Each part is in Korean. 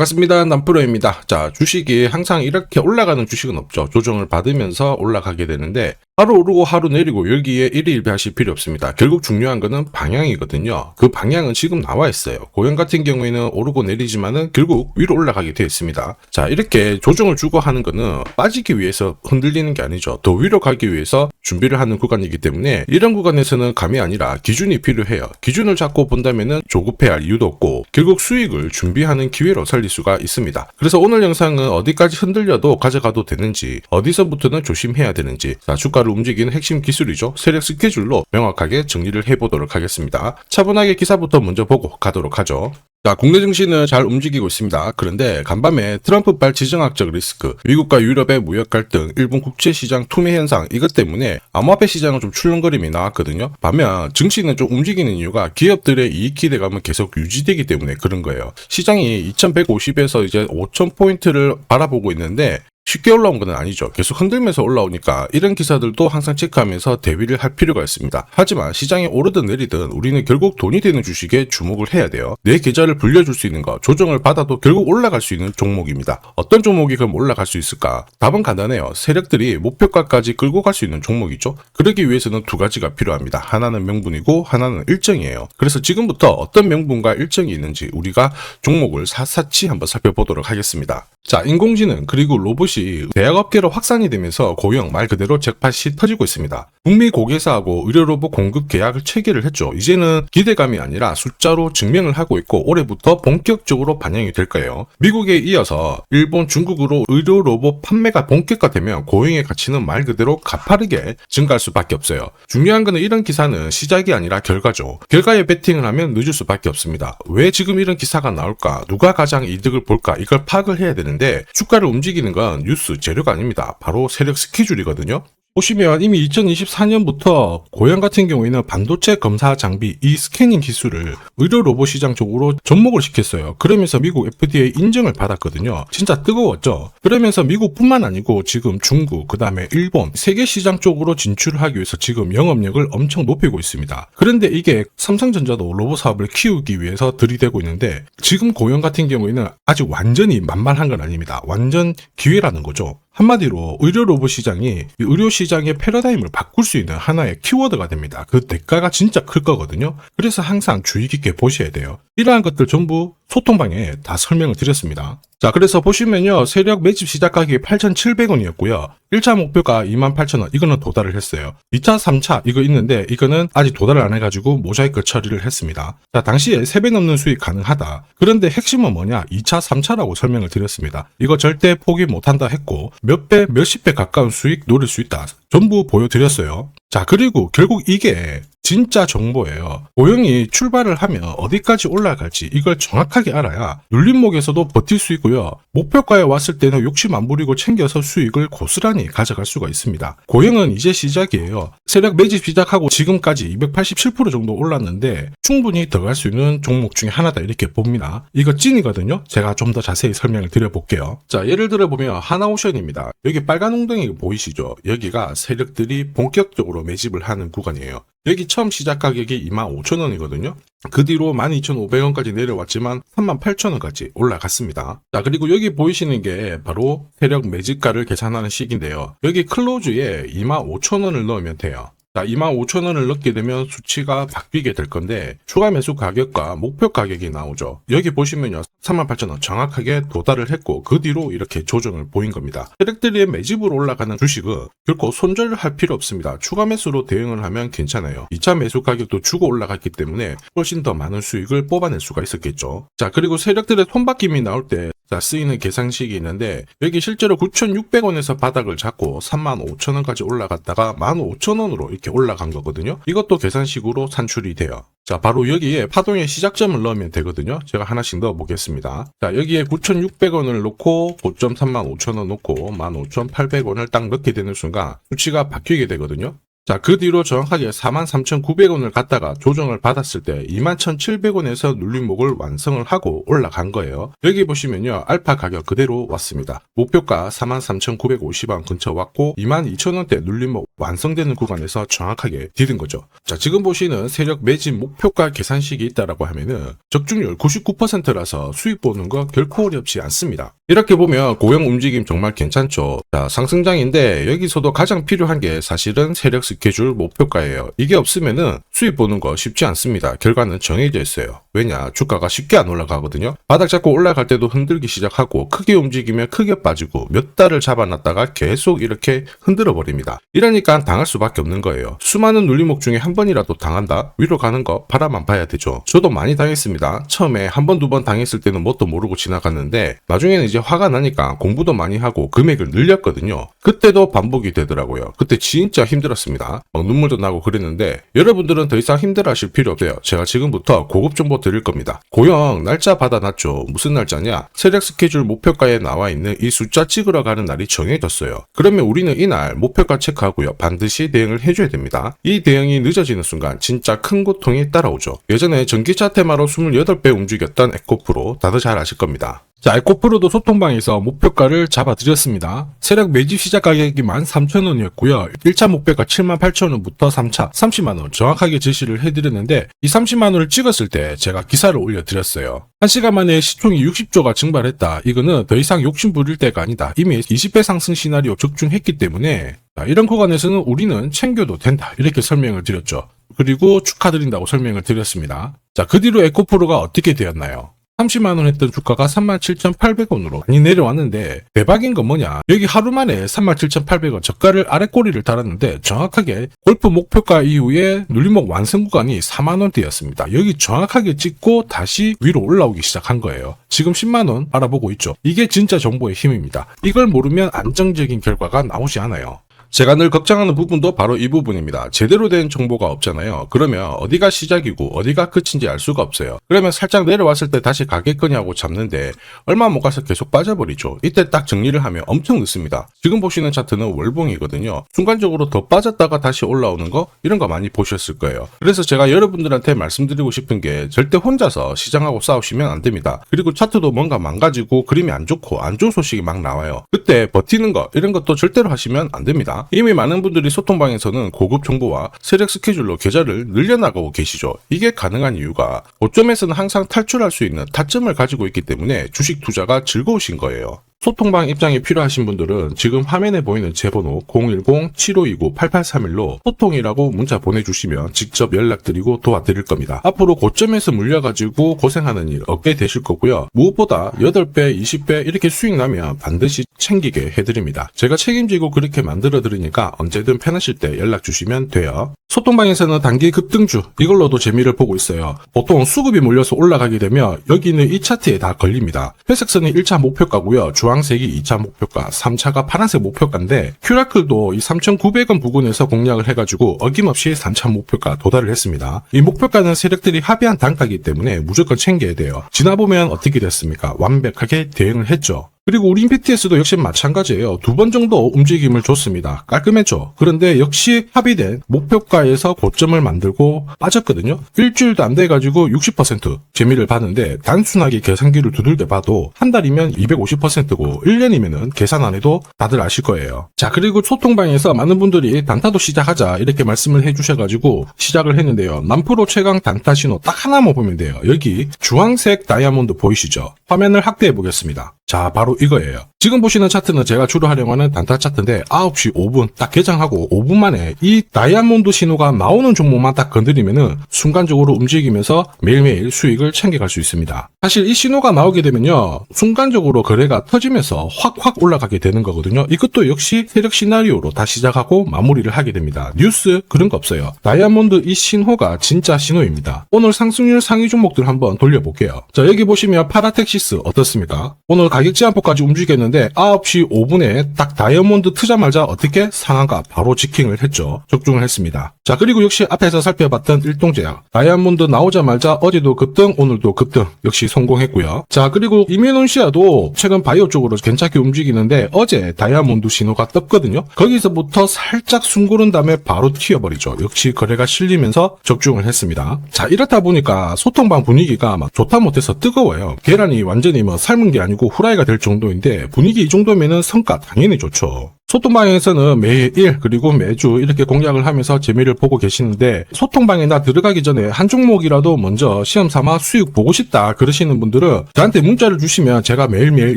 반갑습니다. 남프로입니다. 자, 주식이 항상 이렇게 올라가는 주식은 없죠. 조정을 받으면서 올라가게 되는데 하루 오르고 하루 내리고 여기에 일희일비하실 필요 없습니다. 결국 중요한 거는 방향이거든요. 그 방향은 지금 나와 있어요. 고형 같은 경우에는 오르고 내리지만은 결국 위로 올라가게 되어 있습니다. 자, 이렇게 조정을 주고 하는 거는 빠지기 위해서 흔들리는 게 아니죠. 더 위로 가기 위해서 준비를 하는 구간이기 때문에 이런 구간에서는 감이 아니라 기준이 필요해요. 기준을 잡고 본다면은 조급해야 할 이유도 없고 결국 수익을 준비하는 기회로 살릴 수가 있습니다. 그래서 오늘 영상은 어디까지 흔들려도 가져가도 되는지, 어디서부터는 조심해야 되는지, 자, 주가를 움직이는 핵심 기술이죠. 세력 스케줄로 명확하게 정리를 해보도록 하겠습니다. 차분하게 기사부터 먼저 보고 가도록 하죠. 자, 국내 증시는 잘 움직이고 있습니다. 그런데 간밤에 트럼프발 지정학적 리스크, 미국과 유럽의 무역 갈등, 일본 국제시장 투매 현상 이것 때문에 암호화폐 시장은 좀 출렁거림이 나왔거든요. 반면 증시는 좀 움직이는 이유가 기업들의 이익 기대감은 계속 유지되기 때문에 그런 거예요. 시장이 2150에서 이제 5000포인트를 바라보고 있는데 쉽게 올라온 건 아니죠. 계속 흔들면서 올라오니까 이런 기사들도 항상 체크하면서 대비를 할 필요가 있습니다. 하지만 시장이 오르든 내리든 우리는 결국 돈이 되는 주식에 주목을 해야 돼요. 내 계좌를 불려줄 수 있는 거, 조정을 받아도 결국 올라갈 수 있는 종목입니다. 어떤 종목이 그럼 올라갈 수 있을까? 답은 간단해요. 세력들이 목표가까지 끌고 갈 수 있는 종목이죠. 그러기 위해서는 두 가지가 필요합니다. 하나는 명분이고 하나는 일정이에요. 그래서 지금부터 어떤 명분과 일정이 있는지 우리가 종목을 샅샅이 한번 살펴보도록 하겠습니다. 자, 인공지능 그리고 로봇이 대학업계로 확산이 되면서 고용 말 그대로 잭팟이 터지고 있습니다. 북미 고객사하고 의료로봇 공급 계약을 체결을 했죠. 이제는 기대감이 아니라 숫자로 증명을 하고 있고 올해부터 본격적으로 반영이 될 거예요. 미국에 이어서 일본, 중국으로 의료로봇 판매가 본격화되면 고용의 가치는 말 그대로 가파르게 증가할 수밖에 없어요. 중요한 거는 이런 기사는 시작이 아니라 결과죠. 결과에 베팅을 하면 늦을 수밖에 없습니다. 왜 지금 이런 기사가 나올까? 누가 가장 이득을 볼까? 이걸 파악을 해야 되는데 주가를 움직이는 건 뉴스, 재료가 아닙니다. 바로 세력 스케줄이거든요. 보시면 이미 2024년부터 고양 같은 경우에는 반도체 검사 장비 이 스캐닝 기술을 의료 로봇 시장 쪽으로 접목을 시켰어요. 그러면서 미국 FDA 인증을 받았거든요. 진짜 뜨거웠죠. 그러면서 미국뿐만 아니고 지금 중국, 그 다음에 일본, 세계 시장 쪽으로 진출을 하기 위해서 지금 영업력을 엄청 높이고 있습니다. 그런데 이게 삼성전자도 로봇 사업을 키우기 위해서 들이대고 있는데 지금 고양 같은 경우에는 아직 완전히 만만한 건 아닙니다. 완전 기회라는 거죠. 한마디로 의료 로봇 시장이 의료 시장의 패러다임을 바꿀 수 있는 하나의 키워드가 됩니다. 그 대가가 진짜 클 거거든요. 그래서 항상 주의 깊게 보셔야 돼요. 이러한 것들 전부 소통방에 다 설명을 드렸습니다. 자, 그래서 보시면요. 세력 매집 시작 가격이 8,700원이었고요. 1차 목표가 28,000원. 이거는 도달을 했어요. 2차, 3차 이거 있는데 이거는 아직 도달을 안 해가지고 모자이크 처리를 했습니다. 자, 당시에 3배 넘는 수익 가능하다. 그런데 핵심은 뭐냐? 2차, 3차라고 설명을 드렸습니다. 이거 절대 포기 못한다 했고 몇 배, 몇십 배 가까운 수익 노릴 수 있다. 전부 보여드렸어요. 자, 그리고 결국 이게 진짜 정보예요. 고용이 출발을 하면 어디까지 올라갈지 이걸 정확하게 알아야 눌림목에서도 버틸 수 있고요. 목표가에 왔을 때는 욕심 안 부리고 챙겨서 수익을 고스란히 가져갈 수가 있습니다. 고용은 이제 시작이에요. 세력 매집 시작하고 지금까지 287% 정도 올랐는데 충분히 더 갈 수 있는 종목 중에 하나다 이렇게 봅니다. 이거 찐이거든요. 제가 좀 더 자세히 설명을 드려볼게요. 자, 예를 들어 보면 하나오션입니다. 여기 빨간 웅덩이 보이시죠? 여기가 세력들이 본격적으로 매집을 하는 구간이에요. 여기 처음 시작 가격이 25,000원이거든요. 그 뒤로 12,500원까지 내려왔지만 38,000원까지 올라갔습니다. 자, 그리고 여기 보이시는 게 바로 세력 매집가를 계산하는 식인데요. 여기 클로즈에 25,000원을 넣으면 돼요. 자, 25,000원을 넣게 되면 수치가 바뀌게 될 건데 추가 매수 가격과 목표 가격이 나오죠. 여기 보시면요. 38,000원 정확하게 도달을 했고 그 뒤로 이렇게 조정을 보인 겁니다. 세력들의 매집으로 올라가는 주식은 결코 손절을 할 필요 없습니다. 추가 매수로 대응을 하면 괜찮아요. 2차 매수 가격도 주고 올라갔기 때문에 훨씬 더 많은 수익을 뽑아낼 수가 있었겠죠. 자, 그리고 세력들의 손바뀜이 나올 때 쓰이는 계산식이 있는데 여기 실제로 9,600원에서 바닥을 잡고 35,000원까지 올라갔다가 15,000원으로 이렇게 올라간 거거든요. 이것도 계산식으로 산출이 돼요. 자, 바로 여기에 파동의 시작점을 넣으면 되거든요. 제가 하나씩 넣어 보겠습니다. 자, 여기에 9,600원을 넣고 고점 35,000원 넣고 15,800원을 딱 넣게 되는 순간 수치가 바뀌게 되거든요. 자, 그 뒤로 정확하게 43,900원을 갖다가 조정을 받았을 때 21,700원에서 눌림목을 완성을 하고 올라간 거예요. 여기 보시면요, 알파 가격 그대로 왔습니다. 목표가 43,950원 근처 왔고 22,000원대 눌림목 완성되는 구간에서 정확하게 디딘 거죠. 자, 지금 보시는 세력 매진 목표가 계산식이 있다라고 하면은 적중률 99%라서 수익 보는 거 결코 어렵지 않습니다. 이렇게 보면 고형 움직임 정말 괜찮죠. 자, 상승장인데 여기서도 가장 필요한 게 사실은 세력 스케줄 목표가예요. 이게 없으면은 수익 보는 거 쉽지 않습니다. 결과는 정해져 있어요. 왜냐? 주가가 쉽게 안 올라가거든요. 바닥 잡고 올라갈 때도 흔들기 시작하고 크게 움직이면 크게 빠지고 몇 달을 잡아놨다가 계속 이렇게 흔들어 버립니다. 이러니까 당할 수밖에 없는 거예요. 수많은 눌림목 중에 한 번이라도 당한다? 위로 가는 거 바라만 봐야 되죠. 저도 많이 당했습니다. 처음에 한 번, 두 번 당했을 때는 뭣도 모르고 지나갔는데 나중에는 이제 화가 나니까 공부도 많이 하고 금액을 늘렸거든요. 그때도 반복이 되더라고요. 그때 진짜 힘들었습니다. 막 눈물도 나고 그랬는데 여러분들은 더 이상 힘들어 하실 필요 없어요. 제가 지금부터 고급 정보 드릴 겁니다. 고형 날짜 받아놨죠. 무슨 날짜냐? 세력 스케줄 목표가에 나와 있는 이 숫자 찍으러 가는 날이 정해졌어요. 그러면 우리는 이날 목표가 체크하고요. 반드시 대응을 해줘야 됩니다. 이 대응이 늦어지는 순간 진짜 큰 고통이 따라오죠. 예전에 전기차 테마로 28배 움직였던 에코프로 다들 잘 아실 겁니다. 자, 에코프로도 소통방에서 목표가를 잡아드렸습니다. 세력 매집 시작 가격이 13,000원이었고요. 1차 목표가 78,000원부터 3차 30만원 정확하게 제시를 해드렸는데 이 30만원을 찍었을 때 제가 기사를 올려드렸어요. 1시간 만에 시총이 60조가 증발했다. 이거는 더 이상 욕심 부릴 때가 아니다. 이미 20배 상승 시나리오 적중했기 때문에 이런 구간에서는 우리는 챙겨도 된다. 이렇게 설명을 드렸죠. 그리고 축하드린다고 설명을 드렸습니다. 자, 그 뒤로 에코프로가 어떻게 되었나요? 30만원 했던 주가가 37,800원으로 많이 내려왔는데 대박인 건 뭐냐, 여기 하루 만에 37,800원 저가를 아래 꼬리를 달았는데 정확하게 골프 목표가 이후에 눌림목 완성 구간이 4만원대였습니다. 여기 정확하게 찍고 다시 위로 올라오기 시작한 거예요. 지금 10만원 알아보고 있죠. 이게 진짜 정보의 힘입니다. 이걸 모르면 안정적인 결과가 나오지 않아요. 제가 늘 걱정하는 부분도 바로 이 부분입니다. 제대로 된 정보가 없잖아요. 그러면 어디가 시작이고 어디가 끝인지 알 수가 없어요. 그러면 살짝 내려왔을 때 다시 가겠거냐고 잡는데 얼마 못 가서 계속 빠져버리죠. 이때 딱 정리를 하면 엄청 늦습니다. 지금 보시는 차트는 월봉이거든요. 순간적으로 더 빠졌다가 다시 올라오는 거, 이런 거 많이 보셨을 거예요. 그래서 제가 여러분들한테 말씀드리고 싶은 게 절대 혼자서 시장하고 싸우시면 안 됩니다. 그리고 차트도 뭔가 망가지고 그림이 안 좋고 안 좋은 소식이 막 나와요. 그때 버티는 거, 이런 것도 절대로 하시면 안 됩니다. 이미 많은 분들이 소통방에서는 고급 정보와 세력 스케줄로 계좌를 늘려나가고 계시죠. 이게 가능한 이유가 고점에서는 항상 탈출할 수 있는 타점을 가지고 있기 때문에 주식 투자가 즐거우신 거예요. 소통방 입장이 필요하신 분들은 지금 화면에 보이는 제 번호 010-7529-8831로 소통이라고 문자 보내주시면 직접 연락드리고 도와드릴 겁니다. 앞으로 고점에서 물려가지고 고생하는 일 없게 되실 거고요. 무엇보다 8배, 20배 이렇게 수익 나면 반드시 챙기게 해드립니다. 제가 책임지고 그렇게 만들어드리니까 언제든 편하실 때 연락 주시면 돼요. 소통방에서는 단기 급등주, 이걸로도 재미를 보고 있어요. 보통 수급이 몰려서 올라가게 되면 여기는 이 차트에 다 걸립니다. 회색선이 1차 목표가고요. 주황색이 2차 목표가, 3차가 파란색 목표가인데 큐라클도 이 3,900원 부근에서 공략을 해가지고 어김없이 3차 목표가 도달을 했습니다. 이 목표가는 세력들이 합의한 단가이기 때문에 무조건 챙겨야 돼요. 지나보면 어떻게 됐습니까? 완벽하게 대응을 했죠. 그리고 우리 임팩트에서도 역시 마찬가지예요. 2번 정도 움직임을 줬습니다. 깔끔했죠. 그런데 역시 합의된 목표가에서 고점을 만들고 빠졌거든요. 일주일도 안 돼가지고 60% 재미를 봤는데 단순하게 계산기를 두들겨 봐도 한 달이면 250%고 1년이면은 계산 안 해도 다들 아실 거예요. 자, 그리고 소통방에서 많은 분들이 단타도 시작하자 이렇게 말씀을 해주셔가지고 시작을 했는데요. 남프로 최강 단타 신호 딱 하나만 보면 돼요. 여기 주황색 다이아몬드 보이시죠? 화면을 확대해 보겠습니다. 자, 바로 이거예요. 지금 보시는 차트는 제가 주로 활용하는 단타 차트인데 9시 5분 딱 개장하고 5분 만에 이 다이아몬드 신호가 나오는 종목만 딱 건드리면은 순간적으로 움직이면서 매일매일 수익을 챙겨갈 수 있습니다. 사실 이 신호가 나오게 되면요, 순간적으로 거래가 터지면서 확 올라가게 되는 거거든요. 이것도 역시 세력 시나리오로 다 시작하고 마무리를 하게 됩니다. 뉴스 그런 거 없어요. 다이아몬드 이 신호가 진짜 신호입니다. 오늘 상승률 상위 종목들 한번 돌려볼게요. 자, 여기 보시면 파라텍시스 어떻습니까? 오늘 가격 제한폭까지 움직였는데 9시 5분에 딱 다이아몬드 트자마자 어떻게 상한가 바로 직행을 했죠. 적중을 했습니다. 자, 그리고 역시 앞에서 살펴봤던 일동제약. 다이아몬드 나오자마자 어제도 급등, 오늘도 급등 역시 성공했고요. 자, 그리고 이메논시아도 최근 바이오 쪽으로 괜찮게 움직이는데 어제 다이아몬드 신호가 떴거든요. 거기서부터 살짝 숨 고른 다음에 바로 튀어버리죠. 역시 거래가 실리면서 적중을 했습니다. 자, 이렇다 보니까 소통방 분위기가 막 좋다 못해서 뜨거워요. 계란이 완전히 뭐 삶은 게 아니고 후라이가 될 정도인데 분위기 이 정도면은 성과 당연히 좋죠. 소통방에서는 매일 그리고 매주 이렇게 공략을 하면서 재미를 보고 계시는데 소통방에 나 들어가기 전에 한 종목이라도 먼저 시험 삼아 수익 보고 싶다 그러시는 분들은 저한테 문자를 주시면 제가 매일매일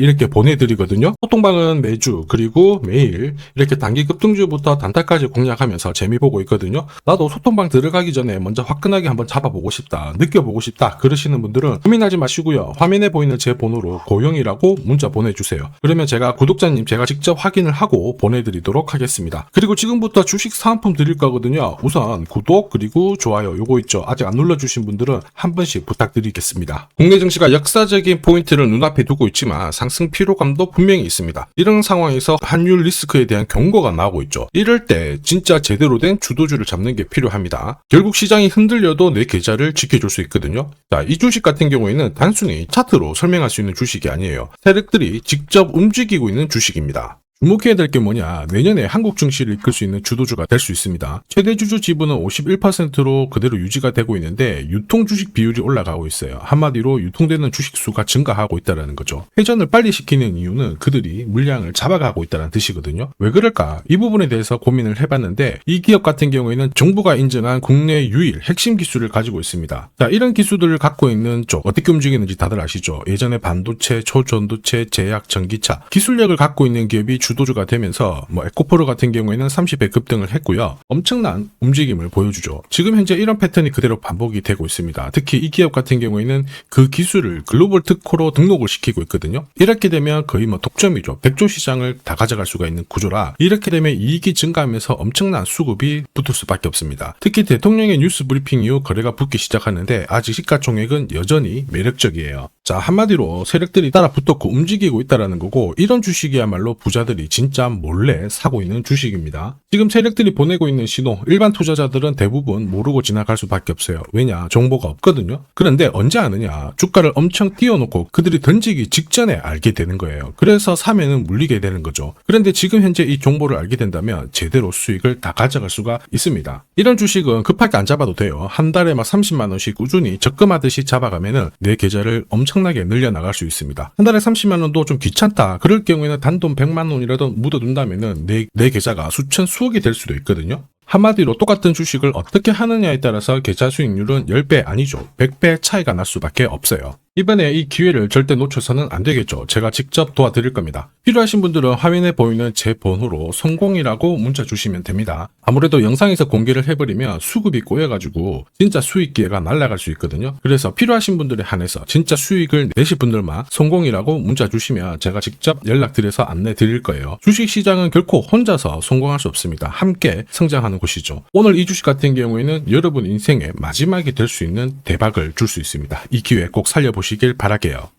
이렇게 보내드리거든요. 소통방은 매주 그리고 매일 이렇게 단기 급등주부터 단타까지 공략하면서 재미 보고 있거든요. 나도 소통방 들어가기 전에 먼저 화끈하게 한번 잡아보고 싶다 느껴보고 싶다 그러시는 분들은 고민하지 마시고요. 화면에 보이는 제 번호로 고영이라고 문자 보내주세요. 그러면 제가 구독자님 제가 직접 확인을 하고 보내드리도록 하겠습니다. 그리고 지금부터 주식 사은품 드릴 거거든요. 우선 구독 그리고 좋아요 요거 있죠. 아직 안 눌러주신 분들은 한 번씩 부탁드리겠습니다. 국내 증시가 역사적인 포인트를 눈앞에 두고 있지만 상승 피로감도 분명히 있습니다. 이런 상황에서 환율 리스크에 대한 경고가 나오고 있죠. 이럴 때 진짜 제대로 된 주도주를 잡는 게 필요합니다. 결국 시장이 흔들려도 내 계좌를 지켜줄 수 있거든요. 자, 이 주식 같은 경우에는 단순히 차트로 설명할 수 있는 주식이 아니에요. 세력들이 직접 움직이고 있는 주식입니다. 주목해야 될 게 뭐냐, 내년에 한국 증시를 이끌 수 있는 주도주가 될 수 있습니다. 최대 주주 지분은 51%로 그대로 유지가 되고 있는데 유통 주식 비율이 올라가고 있어요. 한마디로 유통되는 주식 수가 증가하고 있다는 거죠. 회전을 빨리 시키는 이유는 그들이 물량을 잡아가고 있다는 뜻이거든요. 왜 그럴까? 이 부분에 대해서 고민을 해봤는데 이 기업 같은 경우에는 정부가 인정한 국내 유일 핵심 기술을 가지고 있습니다. 자, 이런 기술들을 갖고 있는 쪽 어떻게 움직이는지 다들 아시죠? 예전에 반도체, 초전도체, 제약, 전기차 기술력을 갖고 있는 기업이 주도주가 되면서 에코프로 같은 경우에는 30배 급등을 했고요. 엄청난 움직임을 보여주죠. 지금 현재 이런 패턴이 그대로 반복이 되고 있습니다. 특히 이 기업 같은 경우에는 그 기술을 글로벌 특허로 등록을 시키고 있거든요. 이렇게 되면 거의 독점이죠. 100조 시장을 다 가져갈 수가 있는 구조라 이렇게 되면 이익이 증가하면서 엄청난 수급이 붙을 수밖에 없습니다. 특히 대통령의 뉴스 브리핑 이후 거래가 붙기 시작하는데 아직 시가총액은 여전히 매력적이에요. 자, 한마디로 세력들이 따라 붙었고 움직이고 있다는 거고 이런 주식이야말로 부자들이 진짜 몰래 사고 있는 주식입니다. 지금 세력들이 보내고 있는 신호 일반 투자자들은 대부분 모르고 지나갈 수밖에 없어요. 왜냐? 정보가 없거든요. 그런데 언제 아느냐? 주가를 엄청 띄워놓고 그들이 던지기 직전에 알게 되는 거예요. 그래서 사면은 물리게 되는 거죠. 그런데 지금 현재 이 정보를 알게 된다면 제대로 수익을 다 가져갈 수가 있습니다. 이런 주식은 급하게 안 잡아도 돼요. 한 달에 30만 원씩 꾸준히 적금하듯이 잡아가면은 내 계좌를 엄청나게 늘려나갈 수 있습니다. 한 달에 30만 원도 좀 귀찮다. 그럴 경우에는 단돈 100만 원이라도 묻어둔다면은 내 계좌가 수천 수억이 될 수도 있거든요. 한마디로 똑같은 주식을 어떻게 하느냐에 따라서 계좌 수익률은 10배 아니죠. 100배 차이가 날 수밖에 없어요. 이번에 이 기회를 절대 놓쳐서는 안 되겠죠. 제가 직접 도와드릴 겁니다. 필요하신 분들은 화면에 보이는 제 번호로 성공이라고 문자 주시면 됩니다. 아무래도 영상에서 공개를 해버리면 수급이 꼬여가지고 진짜 수익 기회가 날아갈 수 있거든요. 그래서 필요하신 분들에 한해서 진짜 수익을 내실 분들만 성공이라고 문자 주시면 제가 직접 연락드려서 안내 드릴 거예요. 주식시장은 결코 혼자서 성공할 수 없습니다. 함께 성장하는 곳이죠. 오늘 이 주식 같은 경우에는 여러분 인생의 마지막이 될 수 있는 대박을 줄 수 있습니다. 이 기회 꼭 살려보시길 바랄게요.